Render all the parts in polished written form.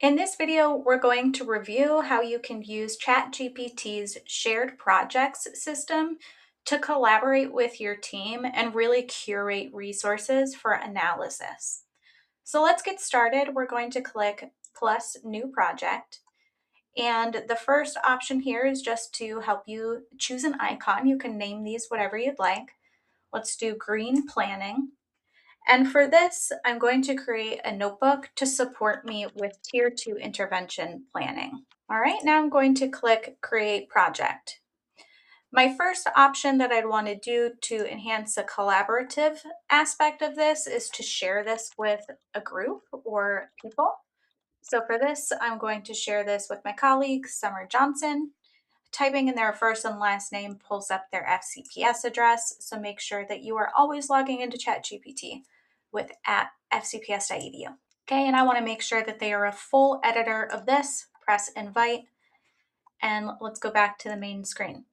In this video, we're going to review how you can use ChatGPT's Shared Projects system to collaborate with your team and really curate resources for analysis. So let's get started. We're going to click plus new project. And the first option here is just to help you choose an icon. You can name these whatever you'd like. Let's do green planning. And for this, I'm going to create a notebook to support me with Tier 2 intervention planning. All right, now I'm going to click Create Project. My first option that I'd want to do to enhance the collaborative aspect of this is to share this with a group or people. So for this, I'm going to share this with my colleague, Summer Johnson. Typing in their first and last name pulls up their FCPS address, so make sure that you are always logging into ChatGPT with @fcps.edu. Okay, and I want to make sure that they are a full editor of this. Press invite, and let's go back to the main screen.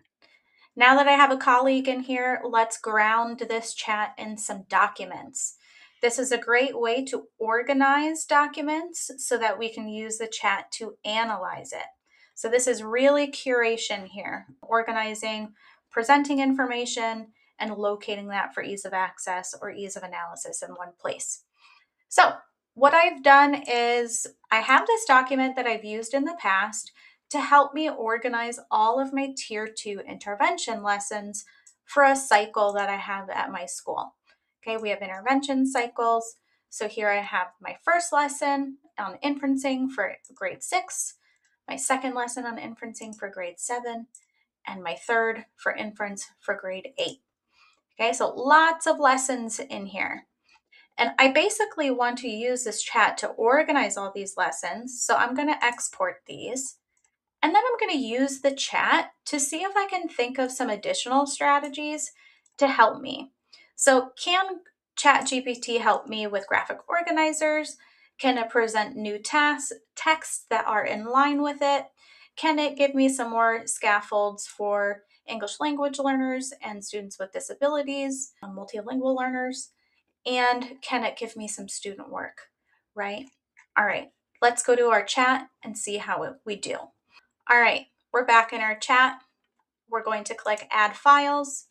Now that I have a colleague in here, let's ground this chat in some documents. This is a great way to organize documents so that we can use the chat to analyze it. So this is really curation here, organizing, presenting information, and locating that for ease of access or ease of analysis in one place. So what I've done is I have this document that I've used in the past to help me organize all of my Tier 2 intervention lessons for a cycle that I have at my school. Okay, we have intervention cycles. So here I have my first lesson on inferencing for grade 6, my second lesson on inferencing for grade 7, and my third for inference for grade 8. Okay, so lots of lessons in here. And I basically want to use this chat to organize all these lessons. So I'm going to export these. And then I'm going to use the chat to see if I can think of some additional strategies to help me. So can ChatGPT help me with graphic organizers? Can it present new texts that are in line with it? Can it give me some more scaffolds for English language learners and students with disabilities, multilingual learners? And can it give me some student work, right? All right, let's go to our chat and see how we do. All right, we're back in our chat. We're going to click Add Files.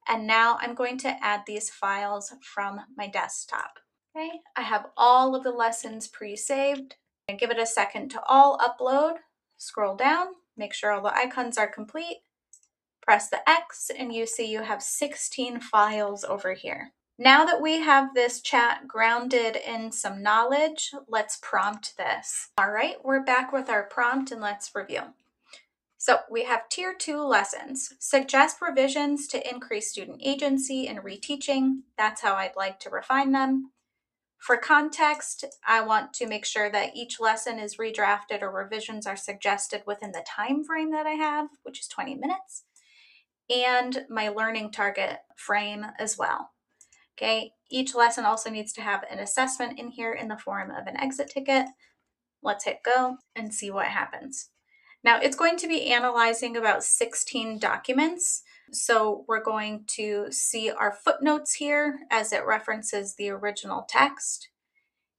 And now I'm going to add these files from my desktop. Okay, I have all of the lessons pre-saved. And give it a second to all upload. Scroll down, make sure all the icons are complete. Press the X and you see you have 16 files over here. Now that we have this chat grounded in some knowledge, let's prompt this. All right, we're back with our prompt and let's review. So we have Tier 2 lessons. Suggest revisions to increase student agency in reteaching. That's how I'd like to refine them. For context, I want to make sure that each lesson is redrafted or revisions are suggested within the time frame that I have, which is 20 minutes, and my learning target frame as well. Okay, each lesson also needs to have an assessment in here in the form of an exit ticket. Let's hit go and see what happens. Now it's going to be analyzing about 16 documents. So we're going to see our footnotes here as it references the original text.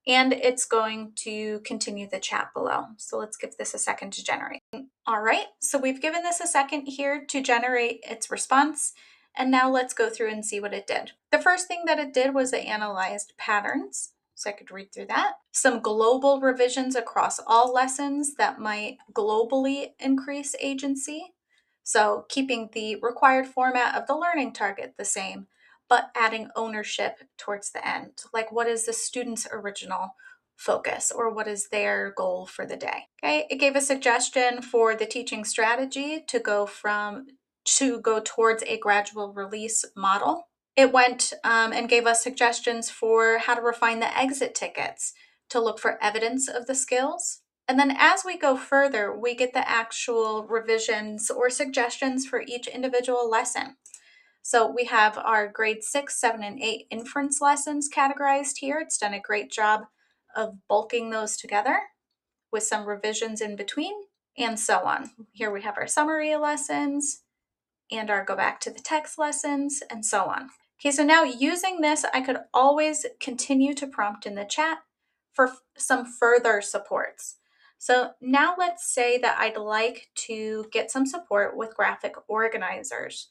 And it's going to continue the chat below. So let's give this a second to generate. All right, so we've given this a second here to generate its response. And now let's go through and see what it did. The first thing that it did was it analyzed patterns. So I could read through that. Some global revisions across all lessons that might globally increase agency. So keeping the required format of the learning target the same, but adding ownership towards the end. Like, what is the student's original focus or what is their goal for the day? Okay, it gave a suggestion for the teaching strategy to go towards a gradual release model. It went and gave us suggestions for how to refine the exit tickets to look for evidence of the skills. And then as we go further, we get the actual revisions or suggestions for each individual lesson. So we have our grade 6, 7, and 8 inference lessons categorized here. It's done a great job of bulking those together with some revisions in between and so on. Here we have our summary lessons and our go back to the text lessons and so on. Okay, so now using this, I could always continue to prompt in the chat for some further supports. So now let's say that I'd like to get some support with graphic organizers.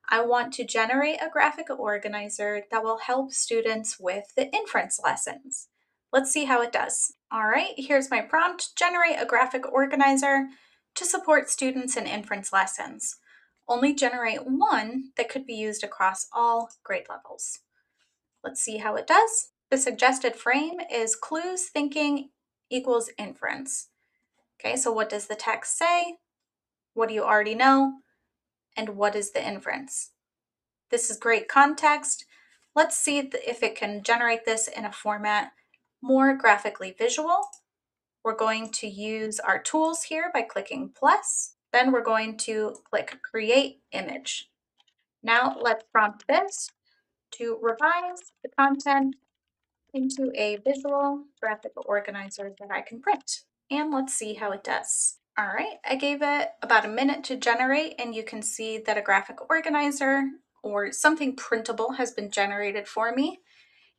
I want to generate a graphic organizer that will help students with the inference lessons. Let's see how it does. All right, here's my prompt: generate a graphic organizer to support students in inference lessons. Only generate one that could be used across all grade levels. Let's see how it does. The suggested frame is clues thinking equals inference. Okay, so what does the text say? What do you already know? And what is the inference? This is great context. Let's see if it can generate this in a format more graphically visual. We're going to use our tools here by clicking plus. Then we're going to click create image. Now let's prompt this to revise the content into a visual graphic organizer that I can print. And let's see how it does. All right, I gave it about a minute to generate, and you can see that a graphic organizer or something printable has been generated for me.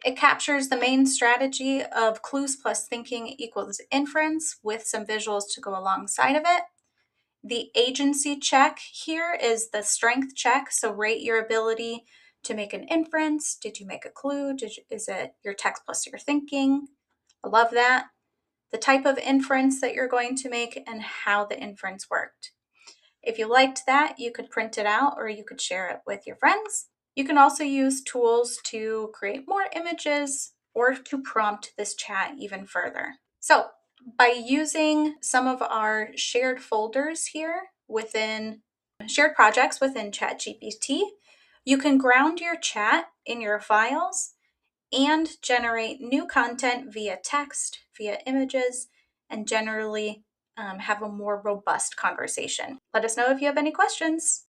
It captures the main strategy of clues plus thinking equals inference with some visuals to go alongside of it. The agency check here is the strength check, so rate your ability to make an inference. Did you make a clue? Is it your text plus your thinking? I love that. The type of inference that you're going to make and how the inference worked. If you liked that, you could print it out or you could share it with your friends. You can also use tools to create more images or to prompt this chat even further. So by using some of our shared folders here within shared projects within ChatGPT, you can ground your chat in your files and generate new content via text, via images, and generally have a more robust conversation. Let us know if you have any questions.